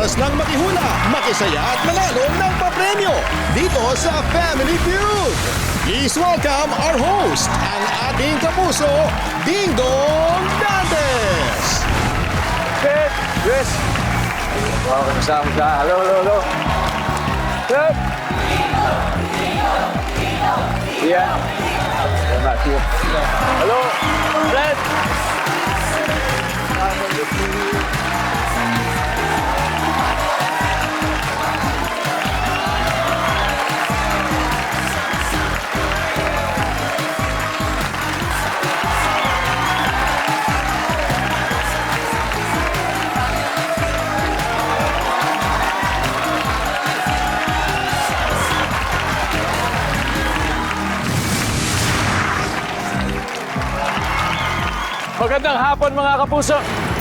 oras ng makihula, makisaya at manalo ng papremyo dito sa Family Feud. Please welcome our host, ang ating kapuso, Ding Dong Dantes. Good. Chris. Oh, kamusta? Hello, hello, hello. Good. Yeah. Hello. Fred. Magandang hapon mga kapuso.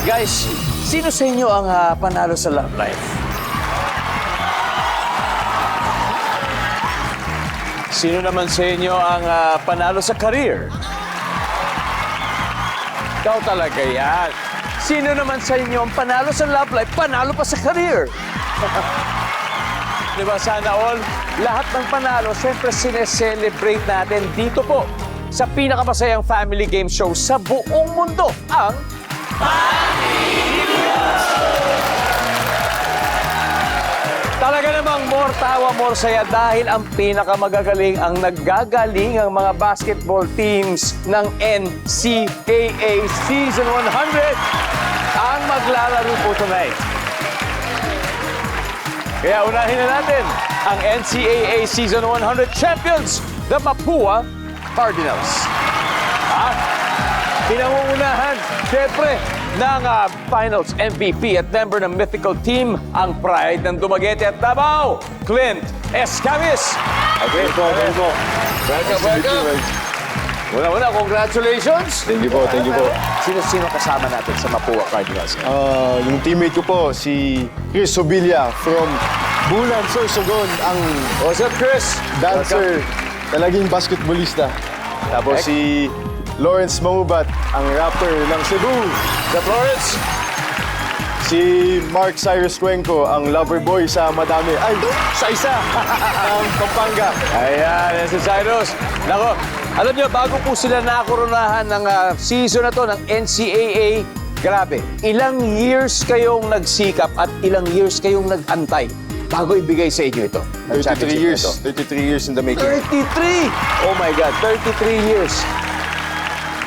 Guys, sino sa inyo ang panalo sa love life? Sino naman sa inyo ang panalo sa career? Ikaw talaga yan. Sino naman sa inyo ang panalo sa love life, panalo pa sa career? Diba sana all? Lahat ng panalo, siyempre sineselebrate natin dito po sa pinakamasayang family game show sa buong mundo, ang Family Feud! Talaga namang more tawa, more saya dahil ang pinakamagagaling ang naggagaling ang mga basketball teams ng NCAA Season 100 ang maglalaro po tonight. Kaya unahin na natin ang NCAA Season 100 champions, the Mapua Cardinals. At pinangungunahan, siyempre, ng Finals MVP at member ng mythical team, ang pride ng Dumaguete at Davao, Clint Escamis. Okay, welcome. Una-una, congratulations. Thank you po, thank you po. Sino kasama natin sa Mapua Cardinals? Yung teammate ko po, si Chris Sobilla from Bulan, Sorsogon, ang What's up, Chris? dancer, talagang basketballista. Tapos si Lawrence Mangubat, ang rapper ng Cebu. The Florence. Si Mark Cyrus Cuenco, ang lover boy sa madami. Ay, sa isa, ng Pampanga. Ayan, yan si Cyrus. Nako, alam niyo, bago po sila nakoronahan ng season na to ng NCAA, grabe, ilang years kayong nagsikap at ilang years kayong nagantay bago ibigay sa inyo ito. ang 33 championship years, na ito. 33 years in the making. 33! Oh my God, 33 years.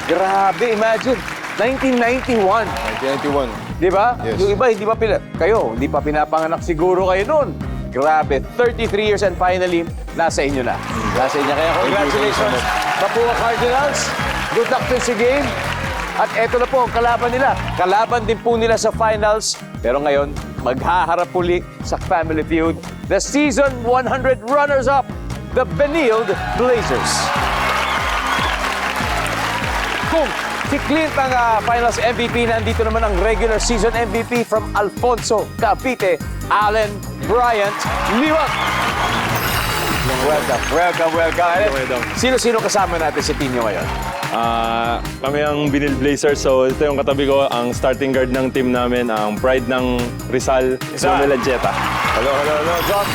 Grabe, imagine. 1991. 1991. Di ba? Yes. Yung iba, hindi pa pinapanganak siguro kayo noon. Grabe, 33 years and finally, nasa inyo na. Nasa inyo. Kaya congratulations, Mapua Cardinals. Good luck din sa game. At eto na po ang kalaban nila. Kalaban din po nila sa finals. Pero ngayon, maghaharap uli sa Family Feud, the Season 100 runners-up, the Benilde Blazers. Kung si Clint ang finals MVP, nandito naman ang regular season MVP from Alfonso, Cavite, Allen Bryant Liwag. Welcome. Sino-sino kasama natin sa team nyo ngayon? Kami ang Benilde Blazers, so ito yung katabi ko, ang starting guard ng team namin, ang pride ng Rizal, Romel Ancheta. Hello, John.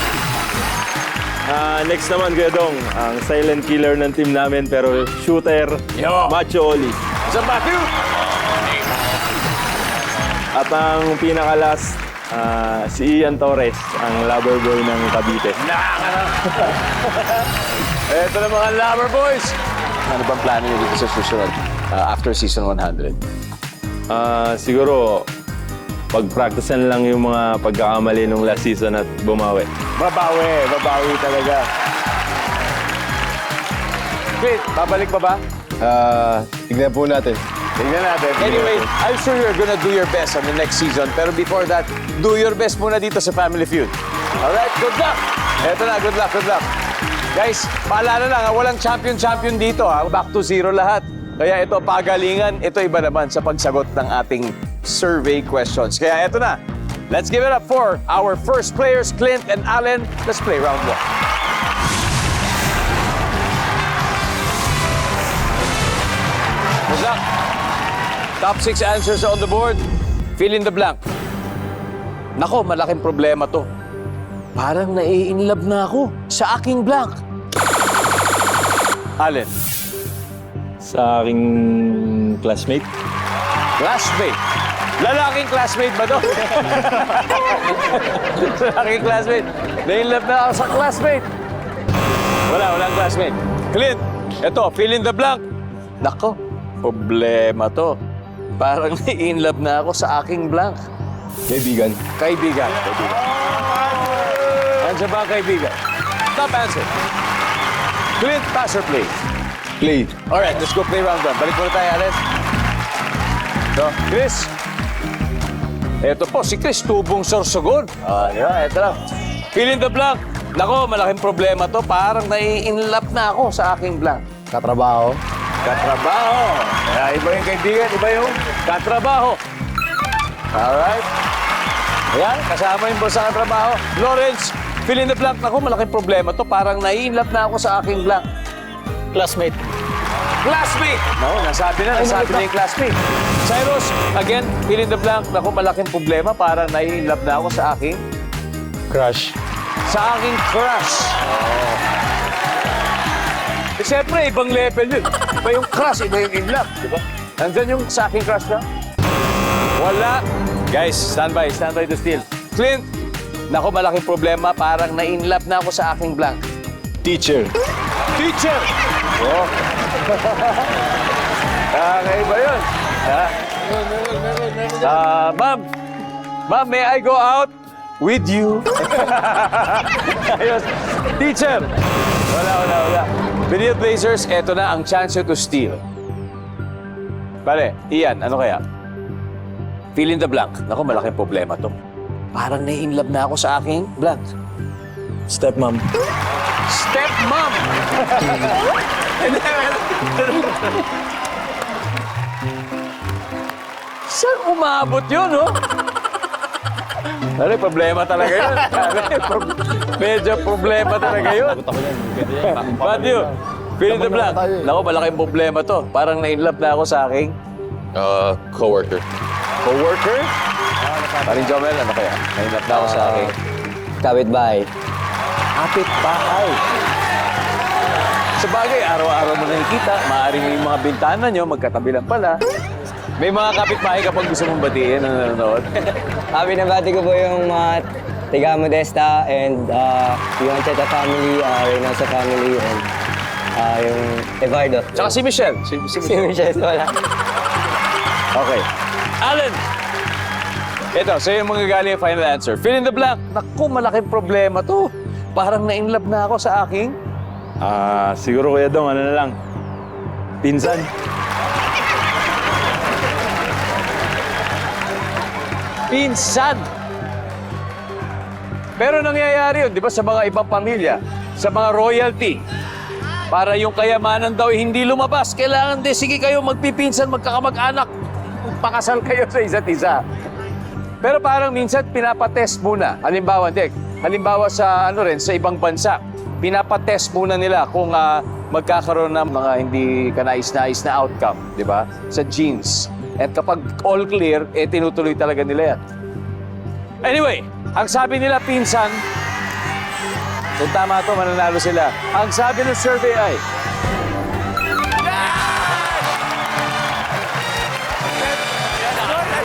Next naman, Kuya Dong, ang silent killer ng team namin, pero shooter, Yo. Macho Oli. Sa Matthew. At ang pinaka-last, si Ian Torres, ang lover boy ng Cavite. Ito na mga Lover Boys. Ano bang plano niyo dito sa susunod after season 100? Siguro, pag-practicean lang yung mga pagkakamali nung last season at bumawi. Babawi talaga. Wait, babalik pa ba? Tignan po natin. Tingnan natin. Anyway, I'm sure you're gonna do your best on the next season. Pero before that, do your best muna dito sa Family Feud. Alright, good luck! Eto na, good luck. Guys, paalala lang, walang champion dito. Back to zero lahat. Kaya ito, pagalingan, ito iba naman sa pagsagot ng ating survey questions. Kaya eto na, let's give it up for our first players, Clint and Allen. Let's play round one. Good luck. Top 6 answers are on the board. Fill in the blank. Nako, malaking problema to. Parang nai-inlove na ako sa aking blank. Alin? Sa aking classmate. Classmate. Lalaking classmate ba to? Lalaking classmate. Na-inlove na ako sa classmate. Walang classmate. Clint, eto, fill in the blank. Nako, problema to. Parang na-inlove na ako sa aking blank. Kaibigan. Kaibigan. Andiyan ba ang kaibigan? Top answer. Clint, pass or play? Play. Alright, let's go play round one. Balik muna tayo, Alex. So, Chris. Ito po, si Chris, tubong sorsogon. Di ba? Ito lang. Fill in the blank. Nako, malaking problema to. Parang nai-inlove na ako sa aking blank. Katrabaho. Katrabaho. Kaya iba yung kaibigan, iba yung katrabaho. Alright. Ayan, kasama yung boss sa katrabaho. Lawrence, fill in the blank. Nako, malaking problema to. Parang nai-inlove na ako sa aking blank. Classmate. Classmate! No, nasabi na yung classmate. Cyrus, again, fill in the blank. Naku, malaking problema. Parang nai-inlove na ako sa aking... Crush. Sa aking crush. Oh. Eh, siyempre, ibang level yun. Iba yung crush, iba yung in love. Diba? Nandyan yung sa aking crush na? Wala. Guys, stand by to steal. Clint, naku, malaking problema. Parang na-in-love na ako sa aking blank. Teacher. Teacher! Oh. Okay ba yun? Ha? Ma'am, may I go out with you? Ayos. Teacher! Wala. Benil Blazers, eto na ang chance to steal. Bale, Ian, ano kaya? Fill in the blank. Naku, malaking problema to. Parang nai-inlove na ako sa aking blank. Stepmom. Stepmom! Saan umabot yun, no? Ano, problema talaga yun. Medyo problema talaga yun. Ba't yun? Fill in the blank. Naku, malaking problema to. Parang na-inlove na ako sa aking... Coworker. Coworker? Paring Jomel, ano kaya? Na-inlove na ako sa aking... Kapitbahay. Kapitbahay. Sa bagay, araw-araw mo nakikita, maaaring yung mga bintana nyo, magkatabi lang pala. May mga kapitbahay kapag gusto mong batiin na nanonood. Binabati ko po yung mga tiga Modesta and yung Ancheta family, Reynosa family, and yung Eduardo. Tsaka si Michelle. Si Si Michelle, wala. Okay. Alan! Ito, sa'yo yung mga galing ang final answer. Fill in the blank. Naku, malaking problema to. Parang na-inlove na ako sa aking... Siguro Kuya Dong, ano na lang. Pinsan. Pinsan. Pero nangyayari yun, di ba, sa mga ibang pamilya, sa mga royalty, para yung kayamanan daw hindi lumabas, kailangan din, sige kayo, magpipinsan, magkakamag-anak, pakasal kayo sa isa't isa. Pero parang minsan pinapatest muna. Halimbawa sa sa ibang bansa, pinapatest muna nila kung magkakaroon ng mga hindi kanais-nais na outcome, di ba? Sa genes. At kapag all clear, tinutuloy talaga nila yan. Anyway, ang sabi nila pinsan, kung tama ito, mananalo sila. Ang sabi ng survey ay,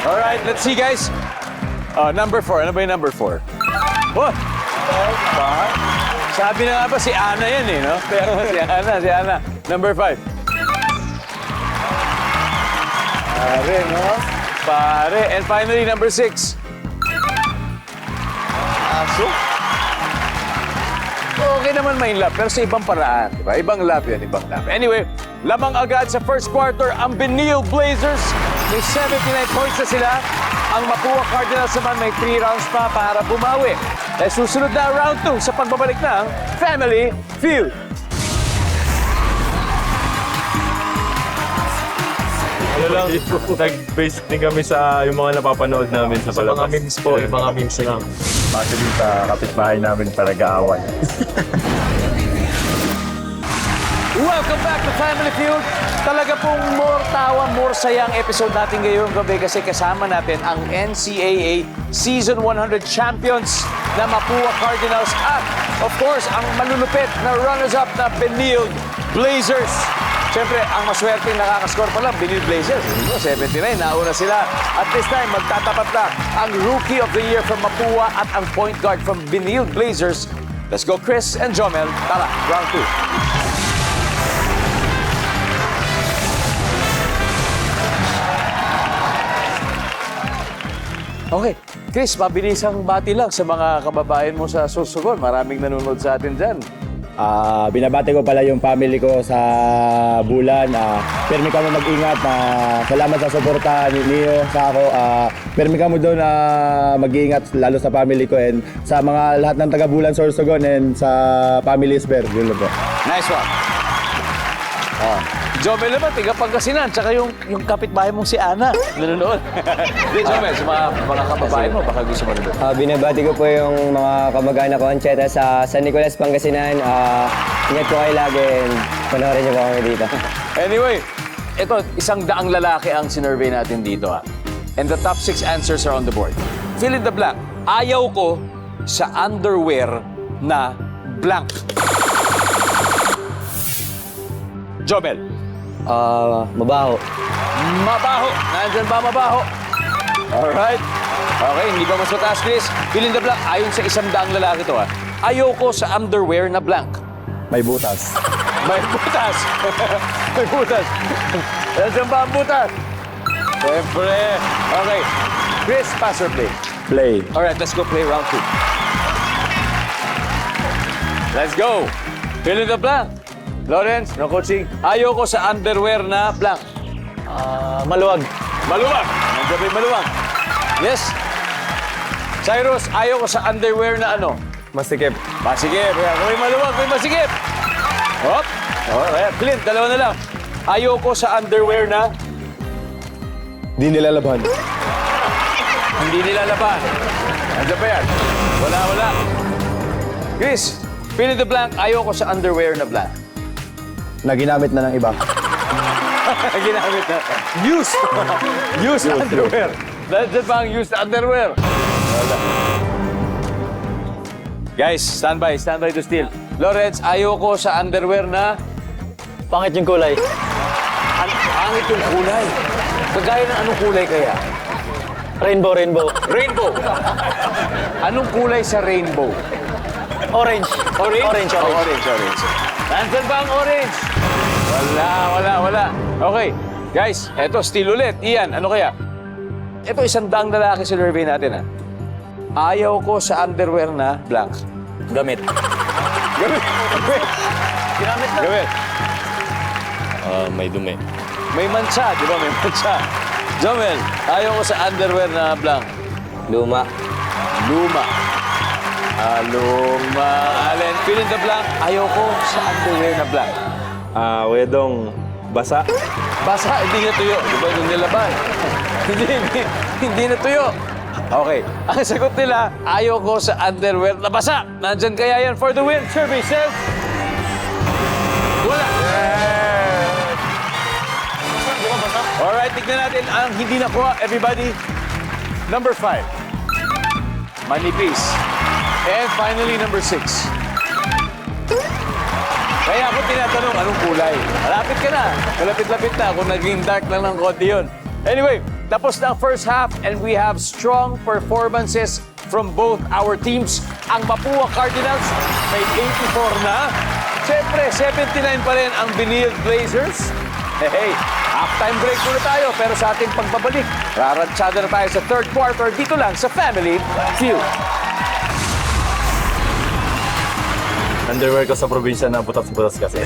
alright, let's see guys. Number 4. Ano ba yung number 4? Oh! Sabi na nga ba si Ana yan no? Pero si Ana. Number 5. Pare, no? Pare. And finally, number 6. Aso? Okay naman may love, pero sa ibang paraan. Diba? Ibang love yan, ibang love. Anyway, lamang agad sa first quarter ang Benil Blazers. May 79 points na sila. Ang Mapua Cardinals naman may 3 rounds pa para bumawi. Eh, susunod na round 2 sa pagbabalik ng Family Feud. Ano lang, nag-base din kami sa yung mga napapanood namin sa palabas. Mga memes po, yung mga memes lang. Actually, sa kapitbahay namin talaga awan. Welcome back to Family Feud. Talaga pong more tawa, more sayang episode natin ngayong gabi kasi kasama natin ang NCAA Season 100 champions na Mapua Cardinals at, of course, ang malulupit na runners-up na Benilde Blazers. Siyempre, ang maswerte nakakascore pa lang, Benilde Blazers. 79, nauna sila. At this time, magtatapat na ang Rookie of the Year from Mapua at ang point guard from Benilde Blazers. Let's go, Chris and Jomel. Tara, round 2. Okay. Chris, mabilisang bati lang sa mga kababayan mo sa Sorsogon. Maraming nanonood sa atin dyan. Binabati ko pala yung family ko sa Bulan. Permi ka mo mag-ingat. Salamat sa suporta niyo sa ako. Permi ka mo doon mag-iingat lalo sa family ko and sa mga lahat ng taga-Bulan Sorsogon and sa family Isber. Yun lang po. Nice one. Jomel naman, tiga Pangasinan. Tsaka yung kapitbahay mong si Ana. Nanonood. Di, Jomel, sa mga kababayan mo, baka gusto mo rin. Binabati ko po yung mga kamag-anak ko, Ancheta, sa San Nicolas, Pangasinan. Ingat po kayo lagi and panoorin niyo po kami dito. Anyway, ito, 100 lalaki ang sinurvey natin dito. And the top 6 answers are on the board. Fill in the blank. Ayaw ko sa underwear na blank. Jomel. Mabaho. Mabaho. Nandyan ba mabaho? Alright. Okay, hindi ba mas mataas, Chris? Fill in the blank. Ayon sa 100 lalaki to, ayaw ko sa underwear na blank. May butas. May butas. May butas. Nandyan ba ang butas? Siyempre. Okay. Chris, pass or play? Play. Alright, let's go play round 2. Let's go. Fill in the blank. Lawrence, no coaching. Ayaw ko sa underwear na blank. Maluwag. Maluwag. Nandiyan ba yung maluwag? Yes. Cyrus, ayaw ko sa underwear na ano? Masikip. Masikip. Kung may maluwag, may masikip. Hop. Alright. Clint, dalawa na lang. Ayaw ko sa underwear na Di nilalaban. hindi nilalaban. Nandiyan ba yan? Wala. Chris, fill in the blank. Ayaw ko sa underwear na blank. Na ginamit na ng iba. Ginamit na. Used. Used underwear. Nandiyan ba ang used underwear? Wala. Guys, stand by to steal. Lawrence, ayaw ko sa underwear na Pangit yung kulay. pangit yung kulay. Kagaya ng anong kulay kaya? Rainbow. Rainbow. Anong kulay sa rainbow? Orange. Orange. Orange. Nandiyan ba ang orange? Wala. Okay. Guys, eto, steal ulit. Ian, ano kaya? Ito, 100 lalaki sa survey natin, Ayaw ko sa underwear na blank. Gamit. Ginamit na. Gamit. May dumi. May mancha, di ba? May mancha. Jomel, ayaw ko sa underwear na blank. Luma. Luma. Allen, fill in the blank. Ayaw ko sa underwear na blank. Wedong basa. Basa, hindi na tuyo. Di ba nung nilaban? hindi na tuyo. Okay. Ang sagot nila, ayaw ko sa underwear na basa. Nandyan kaya yan for the win. Survey says, wala. Alright, tignan natin ang hindi nakuha. Everybody, number 5. Manipis. And finally, number 6. Kaya ako tinatanong, anong kulay? Malapit ka na. Malapit-lapit na. Kung naging dark lang ng konti yun. Anyway, tapos na ang first half and we have strong performances from both our teams. Ang Mapua Cardinals may 84 na. Siyempre, 79 pa rin ang Benilde Blazers. Hey, halftime break muna tayo. Pero sa ating pagbabalik, rarantsada na tayo sa third quarter dito lang sa Family Feud. Underwear ko sa probinsya na butas-butas kasi.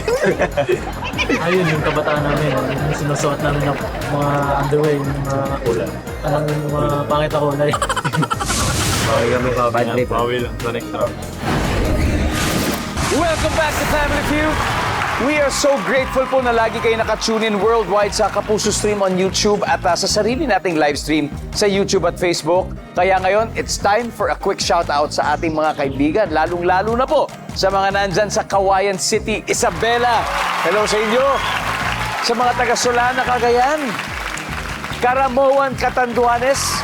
Ayun, yung kabataan namin. Yung sinusuot namin ng mga underwear, yung mga kulay. Alam yung mga pangit na kulay. Bad trip. Bawi lang sa next round. Welcome back to Family Feud. We are so grateful po na lagi kayo nakatune in worldwide sa Kapuso Stream on YouTube at sa sarili nating live stream sa YouTube at Facebook. Kaya ngayon, it's time for a quick shout-out sa ating mga kaibigan, lalong-lalo na po sa mga nandyan sa Kawayan City, Isabela. Hello sa inyo. Sa mga taga-Solana, Cagayan, Caramoan, Catanduanes,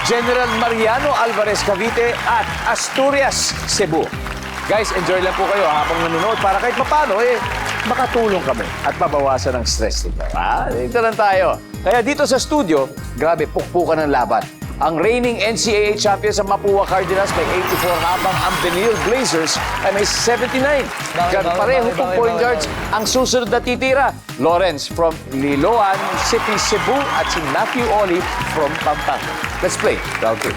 General Mariano Alvarez, Cavite, at Asturias, Cebu. Guys, enjoy lang po kayo habang nanonood para kahit mapano, makatulong kami at mabawasan ang stress nito. Dito lang tayo. Kaya dito sa studio, grabe, pukpukan ng laban. Ang reigning NCAA champion sa Mapua Cardinals may 84 habang ang Benil Blazers ay may 79. Pareho pong point guards ang susunod na titira. Lawrence from Liloan City, Cebu at si Matthew Oli from Pampanga. Let's play round 2.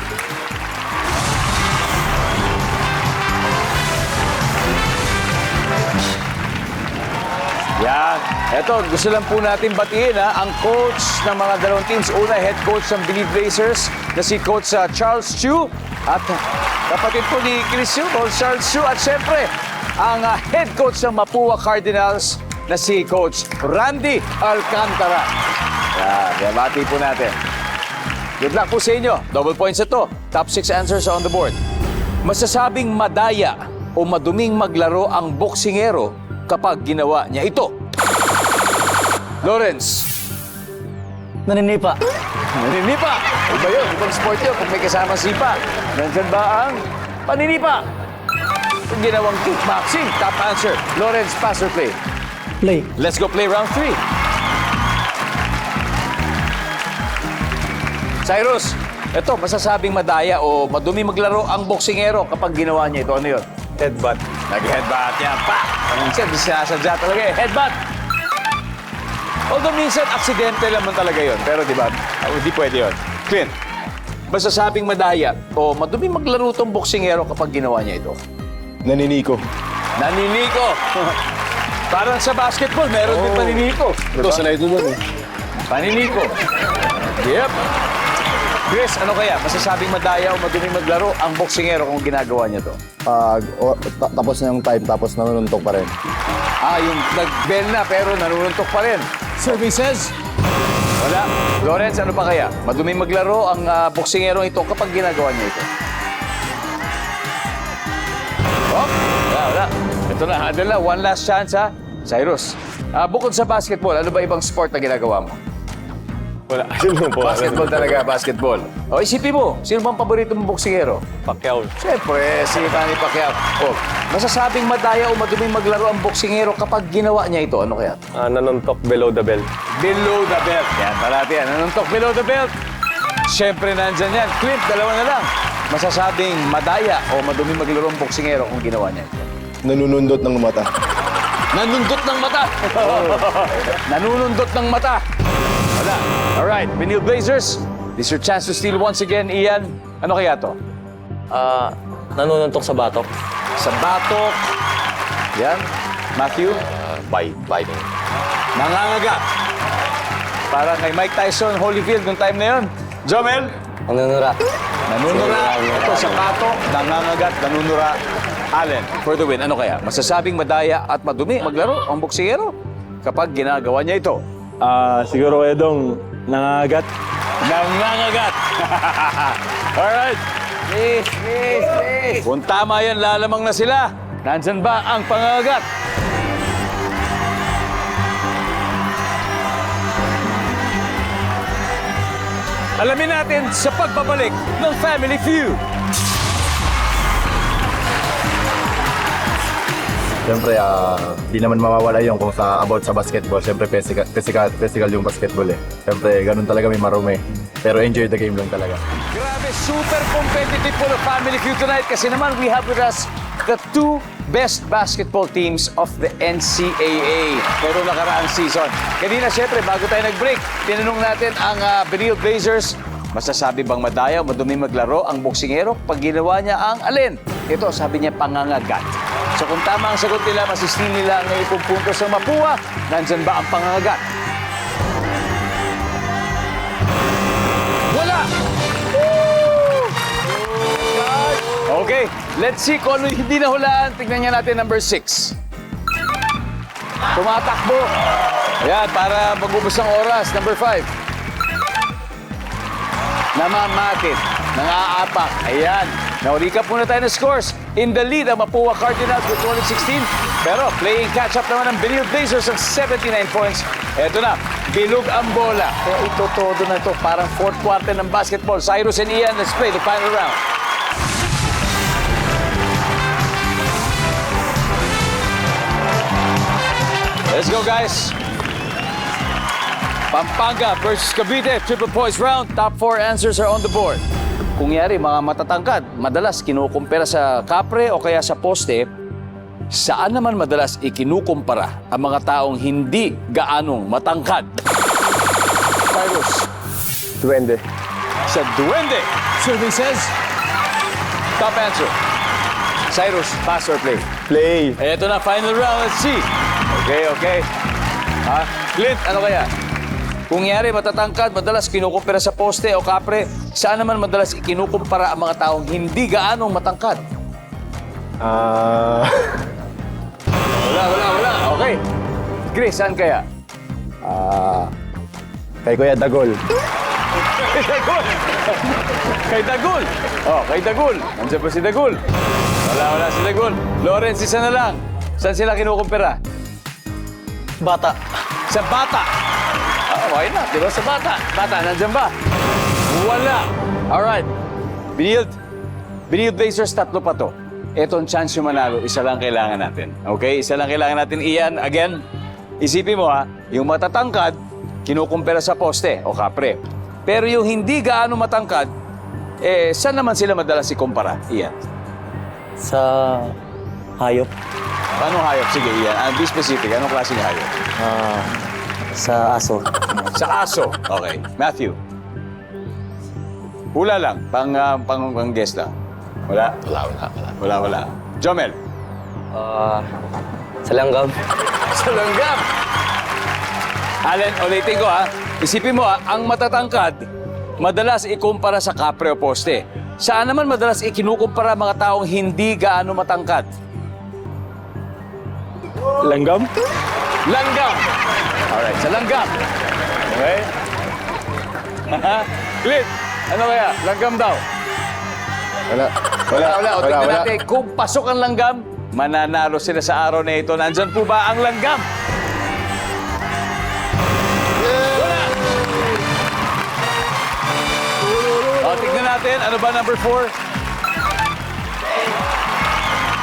Yan. Eto, gusto lang po natin batiin ang coach ng mga dalawang teams. Una, head coach ng Benil Blazers na si Coach Charles Chu. At kapatid po ni Crisio, Coach Charles Chu. At syempre, ang head coach ng Mapua Cardinals na si Coach Randy Alcantara. Yan, bati po natin. Good luck po sa inyo. Double points ito. Top 6 answers on the board. Masasabing madaya o maduming maglaro ang boksingero kapag ginawa niya ito. Lawrence. Naninipa. Naninipa. Iba yun. Ibang sport yun kung may kasama sipa. Nandyan ba ang paninipa? Kung ginawang kickboxing. Top answer. Lawrence, pass or play? Play. Let's go play round 3. Cyrus, ito, masasabing madaya o madumi maglaro ang boksingero kapag ginawa niya ito. Ano yun? Headbutt. Nag-headbutt yan. Pa! Minsan, sinasadya talaga eh. Headbutt! Although minsan, aksidente naman talaga yun. Pero di ba, hindi pwede yun. Clint, masasabing madaya o madumi maglaro tong boksingero kapag ginawa niya ito. Naniniko. Naniniko! Parang sa basketball, meron din paniniko. Ito, sanay ito doon eh. Paniniko. Yep. Chris, ano kaya? Masasabing madaya o madumi maglaro ang boksingero kung ginagawa niya to? Tapos na yung time, tapos nanununtok pa rin. Yung nag-bell na pero nanununtok pa rin. Services? Wala. Lawrence, ano pa kaya? Madumi maglaro ang boksingero ito kapag ginagawa niya ito. Wala. Ito na, handle na. One last chance, ha? Cyrus, bukod sa basketball, ano ba ibang sport na ginagawa mo? Wala. Yun po. Basketball talaga, basketball. O, isipin mo, sino bang paborito mong boksingero? Pacquiao. Siyempre, si Manny Pacquiao. O, masasabing madaya o maduming maglaro ang boksingero kapag ginawa niya ito. Ano kaya? Nanuntok below the belt. Below the belt. Yan, parati yan. Nanuntok below the belt. Siyempre, nandyan yan. Clint, dalawa na lang. Masasabing madaya o maduming maglaro ang boksingero kung ginawa niya ito. Nanunundot ng mata. Nanundot ng mata. Nanunundot ng mata. Wala. Alright, Benil Blazers, this is your chance to steal once again. Ian, ano kaya to? Nanununtok sa batok. Sa batok. Yan. Matthew? Biting. Nangangagat. Parang kay Mike Tyson, Holyfield, nung time na yun. Jomel? Nanunura. Nanunura. Ito sa batok, nangangagat, nanunura. Allen, for the win. Ano kaya? Masasabing madaya at madumi maglaro ang boksingero kapag ginagawa niya ito. Siguro kayo dong nangagat. Nangangagat. Alright. Please. Kung tama yan, lalamang na sila. Nandyan ba ang pangangagat? Alamin natin sa pagbabalik ng Family Feud. Siyempre, di naman mawawala yung kung sa about sa basketball. Siyempre, physical yung basketball eh. Siyempre, ganun talaga may marumi. Pero enjoy the game lang talaga. Grabe, super competitive po ng Family Feud tonight kasi naman we have with us the two best basketball teams of the NCAA pero nakaraang season. Kanina, syempre, bago tayo nag-break, tinanong natin ang Benil Blazers, masasabi bang madaya o madumi maglaro ang boksingero pag ginawa niya ang alin? Ito, sabi niya, pangangagat. So kung tama ang sagot nila, masistil nila ang ipong punto sa Mapua, nandyan ba ang pangangagat? Wala! Okay, let's see kung ano yung hindi nahulaan. Tignan niya natin number 6. Tumatakbo. Ayan, para mag-ubos ang oras. Number 5. Namamakit. Nangaapak. Ayan. Now-recap muna tayo ng scores. In the lead, ang Mapua Cardinals with 216. Pero playing catch-up naman ang Benil Blazers ng 79 points. Eto na, bilog ang bola. Kaya ito, todo na ito. Parang fourth quarter ng basketball. Cyrus and Ian, let's play the final round. Let's go, guys. Pampanga versus Cavite, triple points round. Top 4 answers are on the board. Kung yari, mga matatangkad, madalas kinukumpara sa kapre o kaya sa poste, saan naman madalas ikinukumpara ang mga taong hindi gaanong matangkad? Cyrus. Duwende. Sa duwende. Survey says, top answer. Cyrus, pass or play? Play. Eto na, final round. Let's see. Okay. Ha? Clint, ano kaya? Kung yari, matatangkad, madalas kinukumpara sa poste o kapre, saan naman madalas ikinukumpara ang mga taong hindi gaanong matangkad? Wala. Okay. Chris, saan kaya? Kay Kuya Dagol. Kay Dagul. Kay Dagul. Oh, kay Dagul. Nandiyan pa si Dagul. Wala si Dagul. Lawrence, isa na lang. Saan sila kinukumpara? Bata. Sa bata. Why not? Diba sa bata? Bata, nandiyan ba? Wala. Alright. Benil Blazers, 3 pa to. Ito ang chance yung manalo. Isa lang kailangan natin. Okay? Isa lang kailangan natin. Ian, again, isipin mo ha, yung matatangkad, kinukumpara sa poste o kapre. Pero yung hindi gaano matangkad, saan naman sila madalas ikumpara? Ian. Sa hayop. Anong hayop? Sige, Ian. Be specific. Anong klaseng hayop? Sa aso. Sa aso. Okay. Matthew. Hula lang. Pang guess lang. Wala? Wala. Jomel. Sa langgam. Sa langgam. Allen, ulitin ko ha. Isipin mo ha, ang matatangkad, madalas ikumpara sa kapre o poste. Saan naman madalas ikinukumpara mga taong hindi gaano matangkad? Langgam? Langgam. Alright, sa langgam. Okay? Clint, ano kaya? Langgam daw. Wala. O tignan natin, kung pasok ang langgam, mananalo sila sa araw na ito. Nandyan po ba ang langgam? Wala. O, tignan natin, ano ba number 4?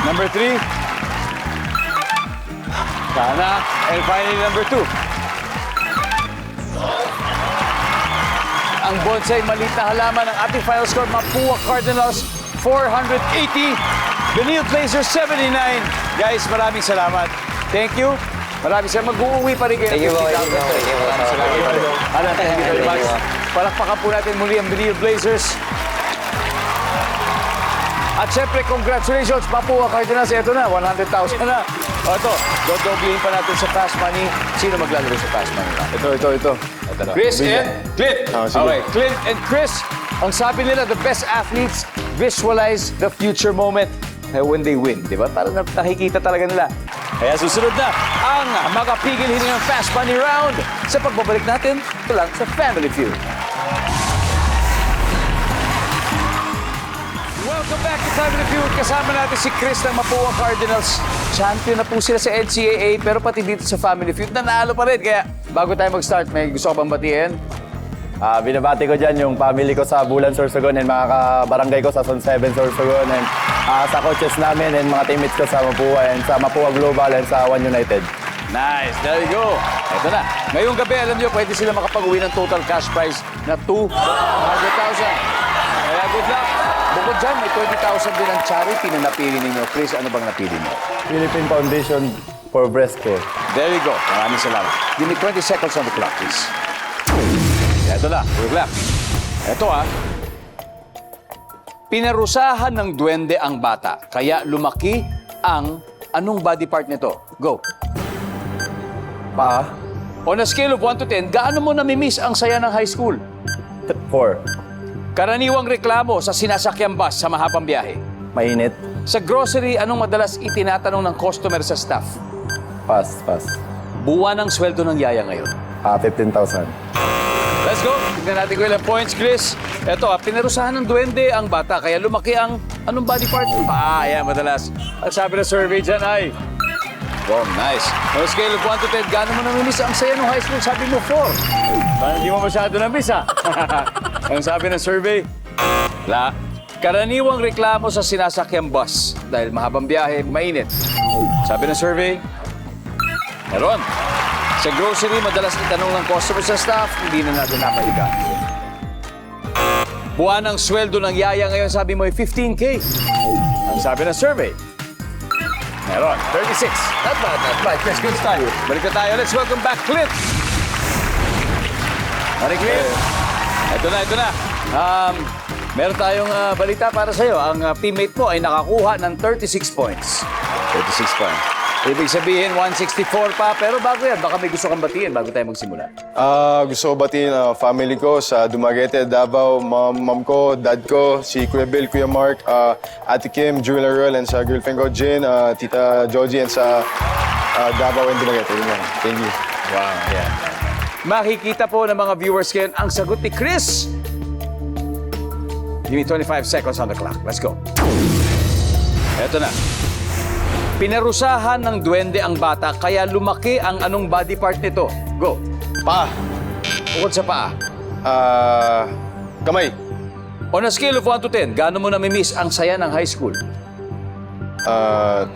Number 3? Sana. And finally, number 2. Ang bonsai, maliit na halaman. Ang ating final score, Mapua Cardinals, 480. Benil Blazers, 79. Guys, maraming salamat. Thank you. Maraming salamat. Mag-uwi pa rin kayo. Thank you, boy. Maraming salamat. Thank you very much. Palakpakan po natin muli ang Benil Blazers. At syempre, congratulations, Mapua Cardinals. Ito na, 100,000 na. O ito, dodoblehin pa natin sa fast money. Sino maglalaro sa fast money? Ito. Chris and Clint. Sige. Okay, Clint and Chris, ang sabi nila, the best athletes visualize the future moment when they win. Di ba? Parang nakikita talaga nila. Kaya susunod na ang makapigil hiningang fast money round sa pagbabalik natin ito lang sa Family Feud. Welcome back to Family Feud. Kasama natin si Chris ng Mapua Cardinals. Champion na po sila sa NCAA, pero pati dito sa Family Feud, nanalo pa rin. Kaya bago tayo mag-start, may gusto ko bang batiin? Binabati ko dyan yung family ko sa Bulan, Sorsogon and mga kabarangay ko sa Zone 7, Sorsogon and sa coaches namin and mga teammates ko sa Mapua and sa Mapua Global and sa One United. Nice, there you go. Ito na. Ngayong gabi, alam nyo, pwede sila makapag-uwi ng total cash prize na 200,000. Kaya good luck. Bukod dyan, may 20,000 din ang charity na napili ninyo. Chris, ano bang napili niyo? Philippine Foundation for Breast Care. There you go. Maraming salamat. Give me 20 seconds on the clock, please. Ito na, good luck. Ito Pinarusahan ng duwende ang bata, kaya lumaki ang anong body part nito? Go. Paa? On a scale of 1 to 10, gaano mo namimiss ang saya ng high school? 4. Karaniwang reklamo sa sinasakyang bus sa mahabang biyahe. Mainit. Sa grocery, anong madalas itinatanong ng customer sa staff? Pass. Buwan ang sweldo ng yaya ngayon. 15,000. Let's go. Tignan natin kung ilang points, Chris. Eto, pinarusahan ng duwende ang bata, kaya lumaki ang anong body part? Ayan, madalas. Ang sabi ng survey dyan ay, wow, nice. On a scale of 1 to 10, gaano mo namimiss ang saya ng high school? Sabi mo, 4. Parang hindi mo masyado namiss, ha? Ang sabi ng survey, karaniwang reklamo sa sinasakyang bus dahil mahabang biyahe, mainit. Sabi ng survey, meron. Sa grocery, madalas itanong ng customer sa staff, hindi na natin napahiga. Buwan ang sweldo ng yaya ngayon, sabi mo ay 15K. Ang sabi ng survey, meron, 36. Not bad. That's good start. Balik na tayo. Let's welcome back Clint. Pare Clint. Ito na. Meron tayong balita para sa'yo. Ang teammate mo ay nakakuha ng 36 points. 36 points. Ibig sabihin, 164 pa. Pero bago yan, baka may gusto kang batiin bago tayo magsimula. Gusto ko batiin ang family ko sa Dumaguete, Davao, mom ko, dad ko, si Kuya Bill, Kuya Mark, Ate Kim, Julia Roel, and sa girlfriend ko, Jen, Tita Joji, and sa Davao and Dumaguete. Yun lang. Thank you. Wow, yan. Makikita po ng mga viewers ngayon ang sagot ni Chris. Give me 25 seconds on the clock. Let's go. Eto na. Pinarusahan ng duwende ang bata kaya lumaki ang anong body part nito? Go. Pa. Bukod sa paa. Kamay. On a scale of 1 to 10, gaano mo namimiss ang saya ng high school? 10.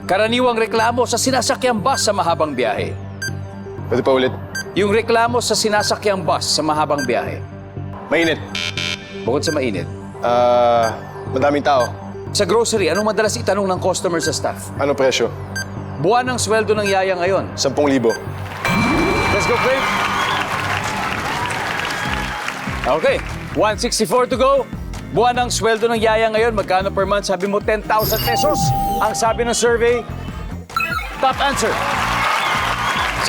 Karaniwang reklamo sa sinasakyang bus sa mahabang biyahe. Pwede pa ulit. Yung reklamo sa sinasakyang bus sa mahabang biyahe. Mainit. Bukod sa mainit. Madaming tao. Sa grocery, anong madalas itanong ng customer sa staff? Ano presyo? Buwan ang sweldo ng yaya ngayon. 10,000. Let's go, Clint. Okay, 164 to go. Buwan ang sweldo ng yaya ngayon. Magkano per month? Sabi mo, 10,000 pesos. Ang sabi ng survey, top answer.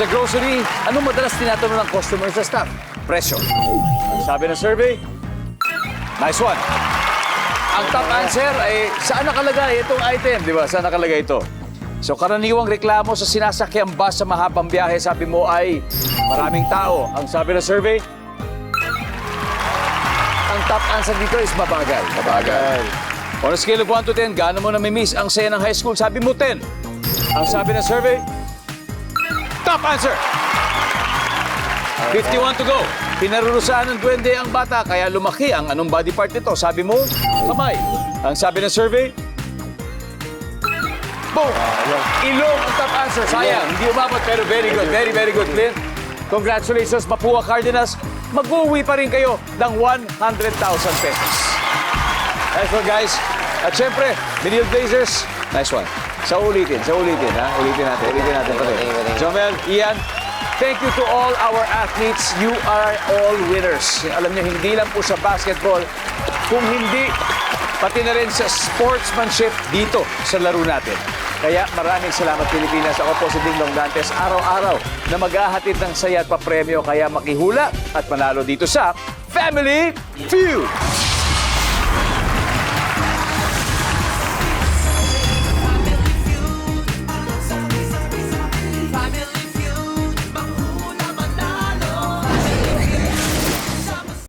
Sa grocery, anong madalas tinatanong ng customer sa staff? Presyo. Ang sabi ng survey, nice one. Ang top answer ay saan nakalagay itong item, di ba? Saan nakalagay ito? So karaniwang reklamo sa sinasakyang bus sa mahabang biyahe, sabi mo ay maraming tao. Ang sabi ng survey, ang top answer dito is mabagal. Mabagal. On a scale of 1 to 10, gaano mo namimiss ang saya ng high school? Sabi mo 10. Ang sabi ng survey, top answer. 51 to go. Pinarurusahan ng duwende ang bata kaya lumaki ang anong body part nito? Sabi mo, kamay. Ang sabi ng survey, boom! Ilong ang top answer. Sayang, hindi umabot pero very good. Very good, Clint. Congratulations, Mapua Cardinals. Mag-uwi pa rin kayo ng 100,000 pesos. Nice one, guys. At syempre, Manila Blazers, nice one. Sa ulitin, ha? Ulitin natin pa rin. Jomel, Ian, thank you to all our athletes. You are all winners. Alam niyo, hindi lang po sa basketball, kung hindi, pati na rin sa sportsmanship dito sa laro natin. Kaya maraming salamat, Pilipinas. Ako po si Dingdong Dantes, araw-araw na maghahatid ng saya at papremyo. Kaya makihula at manalo dito sa Family Feud.